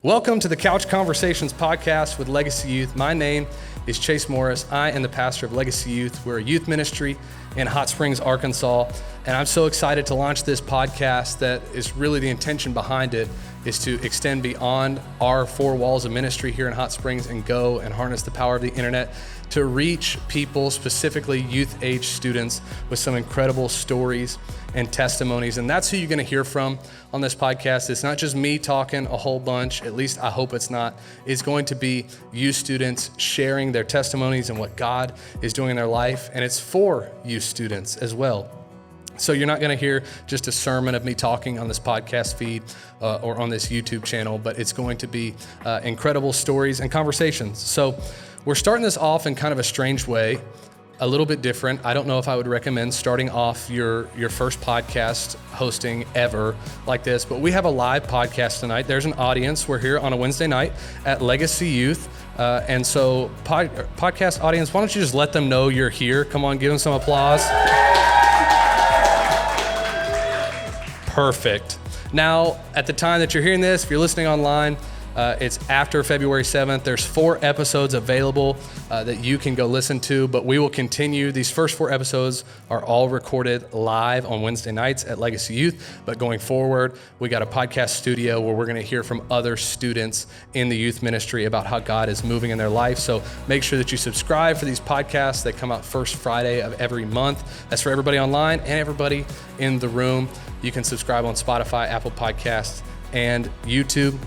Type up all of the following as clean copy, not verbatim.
Welcome to the Couch Conversations podcast with Legacy Youth. My name is Chase Morris. I am the pastor of Legacy Youth. We're a youth ministry in Hot Springs, Arkansas, and I'm so excited to launch this podcast that is really the intention behind it is to extend beyond our four walls of ministry here in Hot Springs and go and harness the power of the internet to reach people, specifically youth age students, with some incredible stories and testimonies. And that's who you're gonna hear from on this podcast. It's not just me talking a whole bunch, at least I hope it's not. It's going to be youth students sharing their testimonies and what God is doing in their life. And it's for youth students as well. So you're not gonna hear just a sermon of me talking on this podcast feed or on this YouTube channel, but it's going to be incredible stories and conversations. So we're starting this off in kind of a strange way, a little bit different. I don't know if I would recommend starting off your first podcast hosting ever like this, but we have a live podcast tonight. There's an audience. We're here on a Wednesday night at Legacy Youth. And so podcast audience, why don't you just let them know you're here? Come on, give them some applause. Perfect. Now, at the time that you're hearing this, if you're listening online, it's after February 7th. There's 4 episodes available that you can go listen to, but we will continue. These first 4 episodes are all recorded live on Wednesday nights at Legacy Youth, but going forward, we got a podcast studio where we're gonna hear from other students in the youth ministry about how God is moving in their life. So make sure that you subscribe for these podcasts that come out first Friday of every month. That's for everybody online and everybody in the room. You can subscribe on Spotify, Apple Podcasts, and YouTube,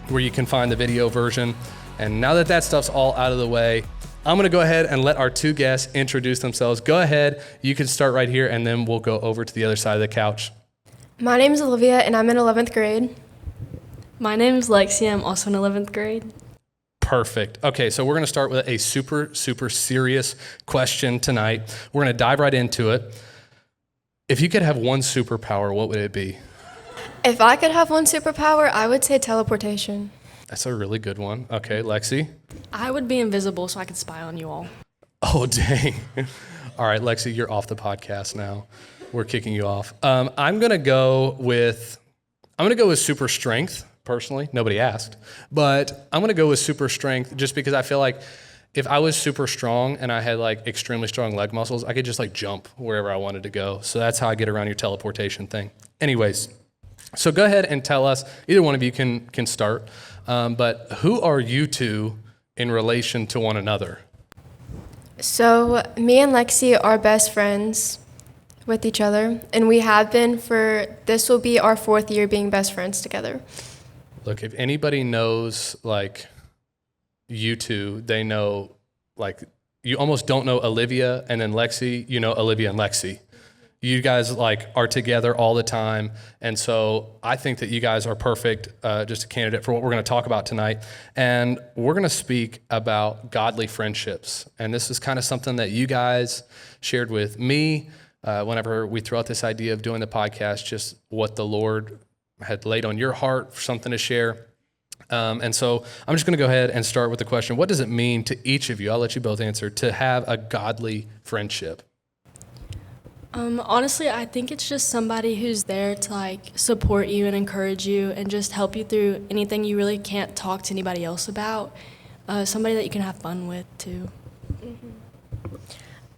where you can find the video version. And now that stuff's all out of the way, I'm gonna go ahead and let our 2 guests introduce themselves. Go ahead, you can start right here, and then we'll go over to the other side of the couch. My name's Olivia, and I'm in 11th grade. My name's Lexi, I'm also in 11th grade. Perfect. Okay, so we're gonna start with a super serious question tonight. We're gonna dive right into it. If you could have one superpower, what would it be? If I could have one superpower, I would say teleportation. That's a really good one. Okay, Lexi? I would be invisible so I could spy on you all. Oh, dang. All right, Lexi, you're off the podcast now. We're kicking you off. I'm gonna go with super strength, personally. Nobody asked. But I'm gonna go with super strength just because I feel like if I was super strong and I had like extremely strong leg muscles, I could just like jump wherever I wanted to go. So that's how I get around your teleportation thing. Anyways, so go ahead and tell us, either one of you can start, but who are you two in relation to one another? So me and Lexi are best friends with each other, and we have been this will be our 4th year being best friends together. Look, if anybody knows like you two, they know like you almost don't know Olivia and then Lexi, you know Olivia and Lexi. You guys like are together all the time. And so I think that you guys are perfect, just a candidate for what we're gonna talk about tonight. And we're gonna speak about godly friendships. And this is kind of something that you guys shared with me whenever we threw out this idea of doing the podcast, just what the Lord had laid on your heart for something to share. And so I'm just gonna go ahead and start with the question, what does it mean to each of you, I'll let you both answer, to have a godly friendship? Honestly, I think it's just somebody who's there to like support you and encourage you and just help you through anything you really can't talk to anybody else about. Somebody that you can have fun with too.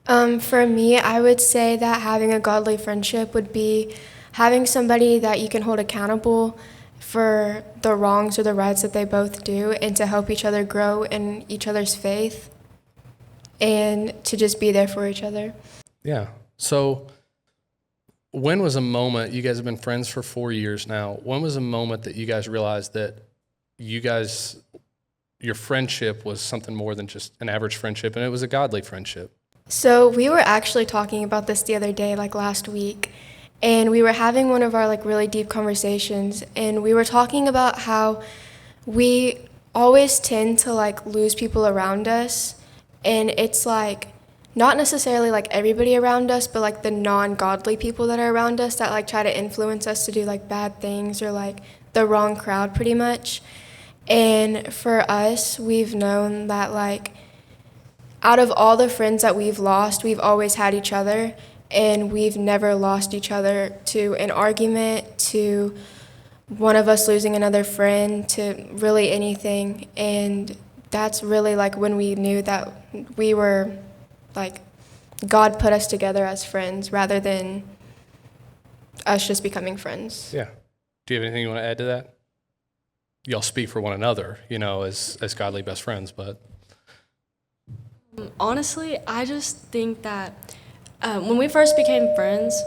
For me, I would say that having a godly friendship would be having somebody that you can hold accountable for the wrongs or the rights that they both do, and to help each other grow in each other's faith and to just be there for each other. Yeah. So when was a moment, you guys have been friends for 4 years now, when was a moment that you guys realized that your friendship was something more than just an average friendship and it was a godly friendship? So we were actually talking about this the other day, like last week, and we were having one of our like really deep conversations, and we were talking about how we always tend to like lose people around us, and it's like not necessarily like everybody around us, but like the non-godly people that are around us that like try to influence us to do like bad things or like the wrong crowd pretty much. And for us, we've known that like out of all the friends that we've lost, we've always had each other, and we've never lost each other to an argument, to one of us losing another friend to really anything. And that's really like when we knew that we were like, God put us together as friends rather than us just becoming friends. Yeah. Do you have anything you want to add to that? Y'all speak for one another, as godly best friends, but Honestly, I just think that when we first became friends,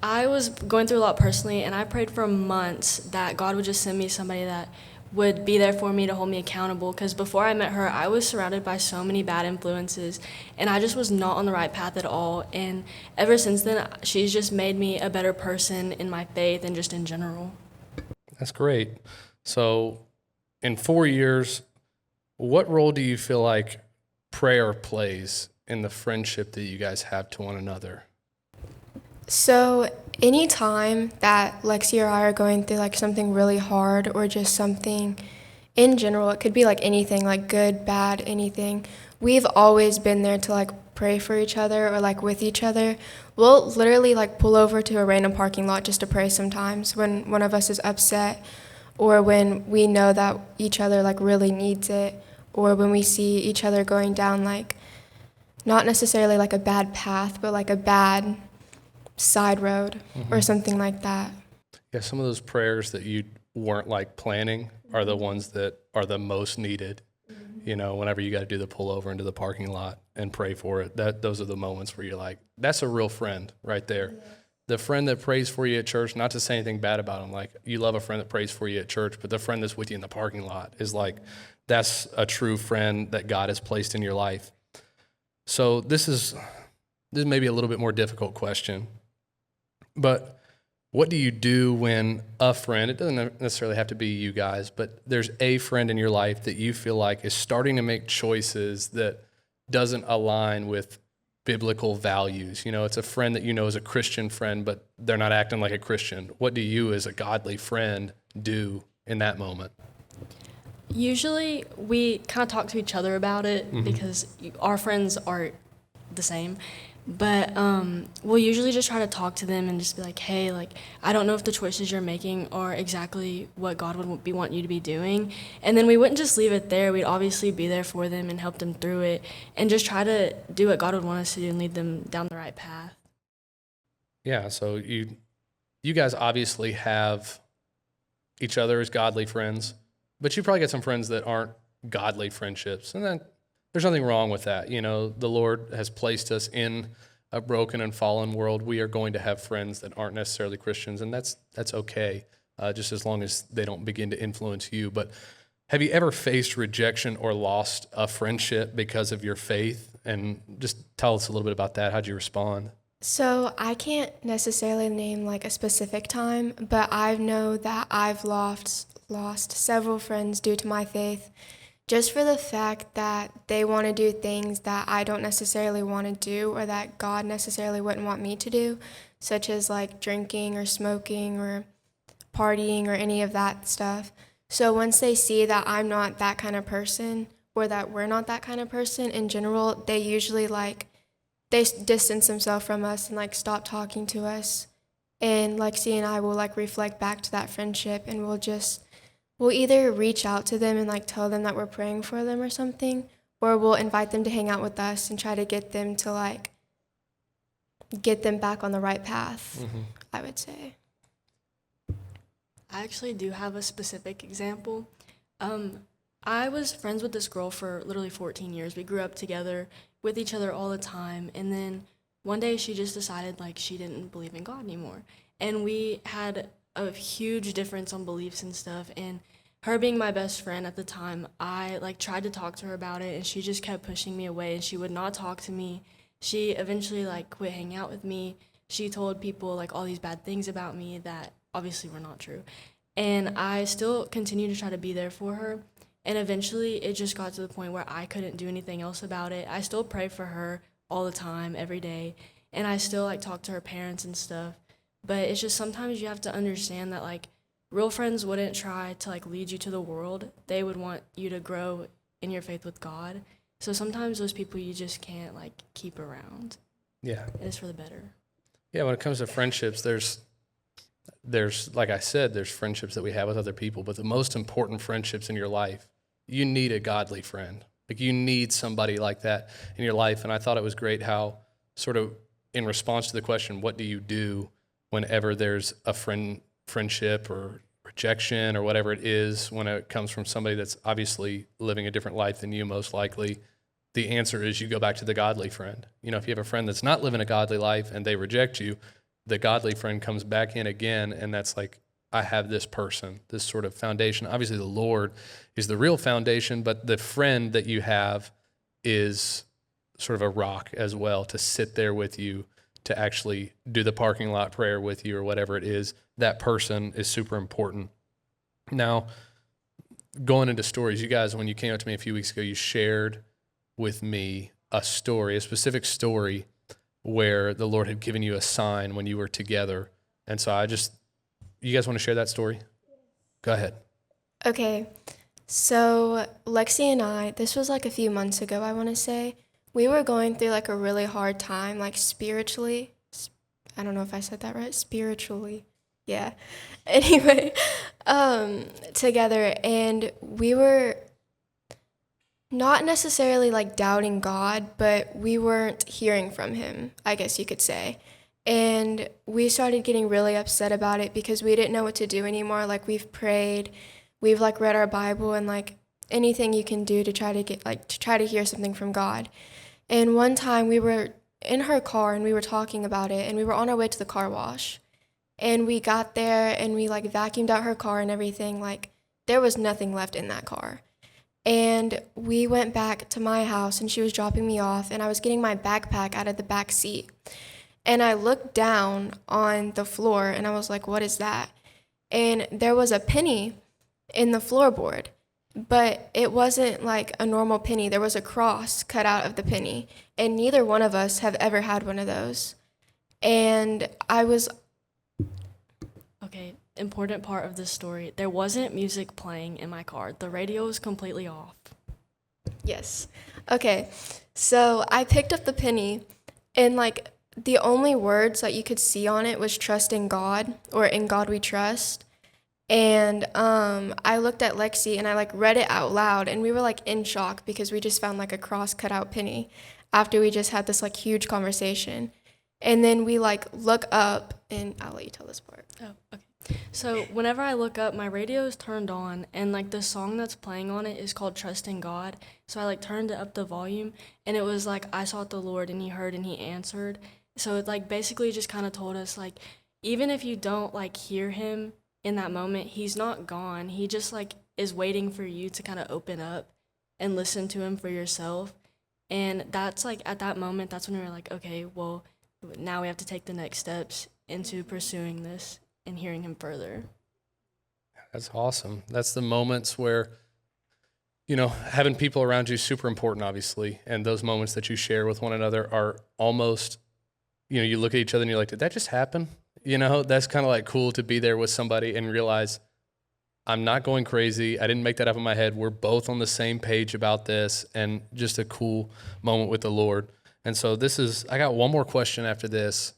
I was going through a lot personally, and I prayed for months that God would just send me somebody that would be there for me to hold me accountable. Because before I met her, I was surrounded by so many bad influences, and I just was not on the right path at all. And ever since then, she's just made me a better person in my faith and just in general. that's great. So, in 4 years, what role do you feel like prayer plays in the friendship that you guys have to one another? So anytime that Lexi or I are going through like something really hard or just something in general, it could be like anything, like good, bad, anything, we've always been there to like pray for each other or like with each other. We'll literally like pull over to a random parking lot just to pray sometimes when one of us is upset or when we know that each other like really needs it or when we see each other going down like not necessarily like a bad path, but like a bad side road or something like that. Yeah, some of those prayers that you weren't like planning are the ones that are the most needed. Whenever you got to do the pullover into the parking lot and pray for it, those are the moments where you're like, that's a real friend right there. Yeah. The friend that prays for you at church, not to say anything bad about them, like you love a friend that prays for you at church, but the friend that's with you in the parking lot is like, that's a true friend that God has placed in your life. So this may be a little bit more difficult question, but what do you do when a friend, it doesn't necessarily have to be you guys, but there's a friend in your life that you feel like is starting to make choices that doesn't align with biblical values? It's a friend that is a Christian friend, but they're not acting like a Christian. What do you as a godly friend do in that moment? Usually we kind of talk to each other about it because our friends aren't the same. But we'll usually just try to talk to them and just be like, hey, like, I don't know if the choices you're making are exactly what God would want you to be doing. And then we wouldn't just leave it there. We'd obviously be there for them and help them through it and just try to do what God would want us to do and lead them down the right path. Yeah, so you guys obviously have each other as godly friends, but you probably got some friends that aren't godly friendships. And then there's nothing wrong with that. The Lord has placed us in a broken and fallen world. We are going to have friends that aren't necessarily Christians, and that's okay, just as long as they don't begin to influence you. But have you ever faced rejection or lost a friendship because of your faith? And just tell us a little bit about that. How'd you respond? So I can't necessarily name like a specific time, but I know that I've lost several friends due to my faith. Just for the fact that they want to do things that I don't necessarily want to do or that God necessarily wouldn't want me to do, such as like drinking or smoking or partying or any of that stuff. So once they see that I'm not that kind of person or that we're not that kind of person in general, they usually they distance themselves from us and like stop talking to us. And Lexi and I will like reflect back to that friendship and we'll either reach out to them and like tell them that we're praying for them or something, or we'll invite them to hang out with us and try to get them to like get them back on the right path, I would say. I actually do have a specific example. I was friends with this girl for literally 14 years. We grew up together with each other all the time. And then one day she just decided like she didn't believe in God anymore. And we had a huge difference on beliefs and stuff, and her being my best friend at the time, I like tried to talk to her about it and she just kept pushing me away and she would not talk to me. She eventually like quit hanging out with me. She told people like all these bad things about me that obviously were not true. And I still continued to try to be there for her, and eventually it just got to the point where I couldn't do anything else about it. I still pray for her all the time, every day, and I still like talk to her parents and stuff. But it's just sometimes you have to understand that like real friends wouldn't try to like lead you to the world. They would want you to grow in your faith with God. So sometimes those people you just can't like keep around. Yeah. And it's for the better. Yeah, when it comes to friendships, there's, like I said, there's friendships that we have with other people, but the most important friendships in your life, you need a godly friend. Like you need somebody like that in your life. And I thought it was great how sort of in response to the question, what do you do whenever there's a friendship or rejection or whatever it is, when it comes from somebody that's obviously living a different life than you, most likely, the answer is you go back to the godly friend. You know, if you have a friend that's not living a godly life and they reject you, the godly friend comes back in again, and that's like, I have this person, this sort of foundation. Obviously, the Lord is the real foundation, but the friend that you have is sort of a rock as well to sit there with you, to actually do the parking lot prayer with you or whatever it is. That person is super important. Now, going into stories, you guys, when you came up to me a few weeks ago, you shared with me a story, a specific story where the Lord had given you a sign when you were together. And so you guys want to share that story? Go ahead. Okay, so Lexi and I, this was like a few months ago, I want to say, we were going through like a really hard time, like spiritually. I don't know if I said that right, spiritually. Yeah. Anyway, together, and we were not necessarily like doubting God, but we weren't hearing from him, I guess you could say. And we started getting really upset about it because we didn't know what to do anymore. Like we've prayed, we've like read our Bible and like anything you can do to try to hear something from God. And one time we were in her car and we were talking about it, and we were on our way to the car wash. And we got there and we like vacuumed out her car and everything. Like there was nothing left in that car. And we went back to my house and she was dropping me off, and I was getting my backpack out of the back seat. And I looked down on the floor and I was like, what is that? And there was a penny in the floorboard, but it wasn't like a normal penny. There was a cross cut out of the penny, and neither one of us have ever had one of those. And I was... Okay, important part of this story. There wasn't music playing in my car. The radio was completely off. Yes. Okay, so I picked up the penny, and like the only words that you could see on it was trust in God, or in God we trust. And I looked at Lexi and I like read it out loud, and we were like in shock because we just found like a cross cut out penny after we just had this like huge conversation. And then we like look up, and I'll let you tell this part. Oh, okay. So whenever I look up, my radio is turned on, and like the song that's playing on it is called Trust in God. So I like turned it up the volume, and it was like, I sought the Lord and he heard and he answered. So it like basically just kind of told us like, even if you don't like hear him in that moment, he's not gone. He just like is waiting for you to kind of open up and listen to him for yourself. And that's like, at that moment, that's when we were like, okay, well, now we have to take the next steps into pursuing this and hearing him further. That's awesome. That's the moments where, you know, having people around you is super important, obviously. And those moments that you share with one another are almost, you know, you look at each other and you're like, did that just happen? You know, that's kind of like cool to be there with somebody and realize I'm not going crazy. I didn't make that up in my head. We're both on the same page about this, and just a cool moment with the Lord. And so I got one more question after this.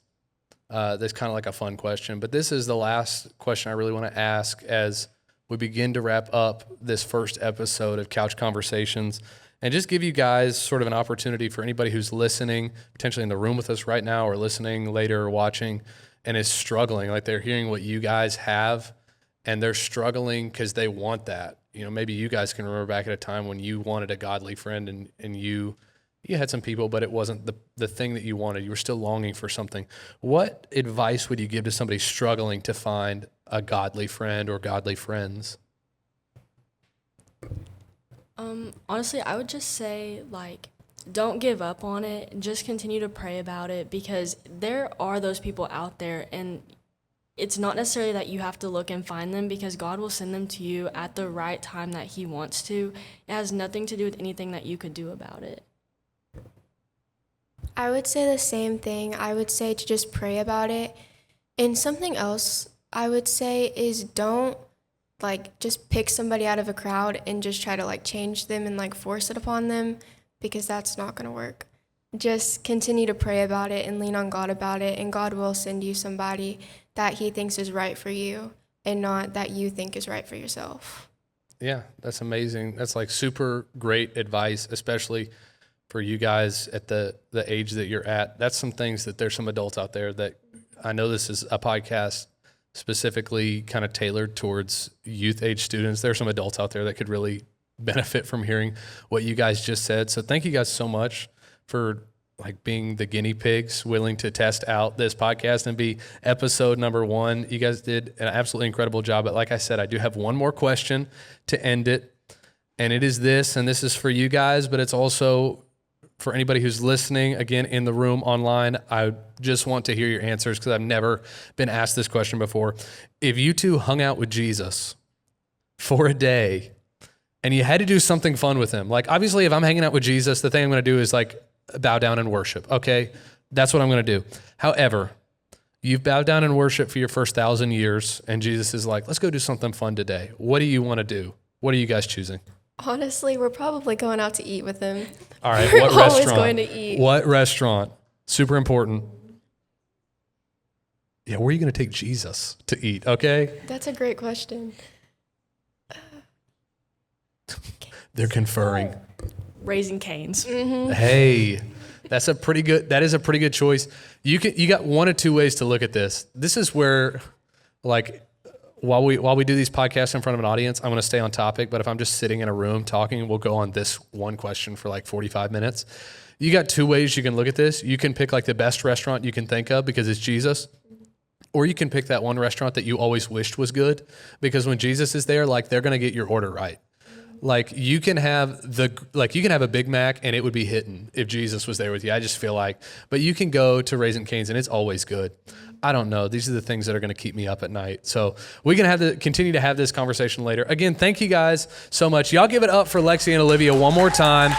That's kind of like a fun question, but this is the last question I really want to ask as we begin to wrap up this first episode of Couch Conversations, and just give you guys sort of an opportunity for anybody who's listening, potentially in the room with us right now or listening later or watching, and is struggling, like they're hearing what you guys have and they're struggling because they want that. You know, maybe you guys can remember back at a time when you wanted a godly friend and you had some people, but it wasn't the thing that you wanted. You were still longing for something. What advice would you give to somebody struggling to find a godly friend or godly friends? Honestly, I would just say, like, don't give up on it. Just continue to pray about it, because there are those people out there, and it's not necessarily that you have to look and find them, because God will send them to you at the right time that he wants to. It has nothing to do with anything that you could do about it. I would say the same thing. I would say to just pray about it. And something else I would say is don't like just pick somebody out of a crowd and just try to like change them and like force it upon them, because that's not going to work. Just continue to pray about it and lean on God about it, and God will send you somebody that he thinks is right for you and not that you think is right for yourself. Yeah, that's amazing. That's like super great advice, especially for you guys at the age that you're at. That's some things that there's some adults out there that, I know this is a podcast specifically kind of tailored towards youth age students. There's some adults out there that could really benefit from hearing what you guys just said. So thank you guys so much for like being the guinea pigs, willing to test out this podcast and be episode number 1. You guys did an absolutely incredible job. But like I said, I do have one more question to end it. And it is this, and this is for you guys, but it's also for anybody who's listening, again, in the room, online. I just want to hear your answers because I've never been asked this question before. If you two hung out with Jesus for a day and you had to do something fun with him, like obviously if I'm hanging out with Jesus, the thing I'm going to do is like bow down and worship. Okay. That's what I'm going to do. However, you've bowed down and worship for your first 1,000 years and Jesus is like, let's go do something fun today. What do you want to do? What are you guys choosing? Honestly, we're probably going out to eat with him. All right, We're what always restaurant? going to eat. What restaurant? Super important. Yeah, where are you going to take Jesus to eat? Okay. That's a great question. They're conferring. Raising Cane's. Hey, that is a pretty good choice. You got one of two ways to look at this. This is where, like, while we do these podcasts in front of an audience, I'm going to stay on topic. But if I'm just sitting in a room talking, we'll go on this one question for like 45 minutes. You got two ways you can look at this. You can pick like the best restaurant you can think of because it's Jesus. Or you can pick that one restaurant that you always wished was good because when Jesus is there, like they're going to get your order right. Like you can have a Big Mac and it would be hitting if Jesus was there with you. I just feel like, but you can go to Raising Cane's and it's always good. I don't know. These are the things that are going to keep me up at night. So we can continue to have this conversation later. Again, thank you guys so much. Y'all give it up for Lexi and Olivia one more time.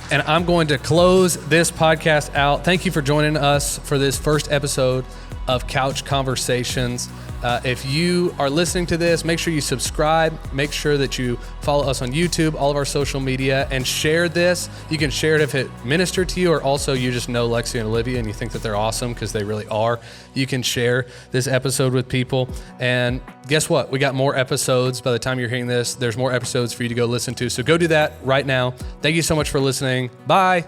And I'm going to close this podcast out. Thank you for joining us for this first episode of Couch Conversations. If you are listening to this, make sure you subscribe. Make sure that you follow us on YouTube, all of our social media, and share this. You can share it if it ministered to you, or also you just know Lexi and Olivia and you think that they're awesome because they really are. You can share this episode with people. And guess what? We got more episodes. By the time you're hearing this, there's more episodes for you to go listen to. So go do that right now. Thank you so much for listening. Bye.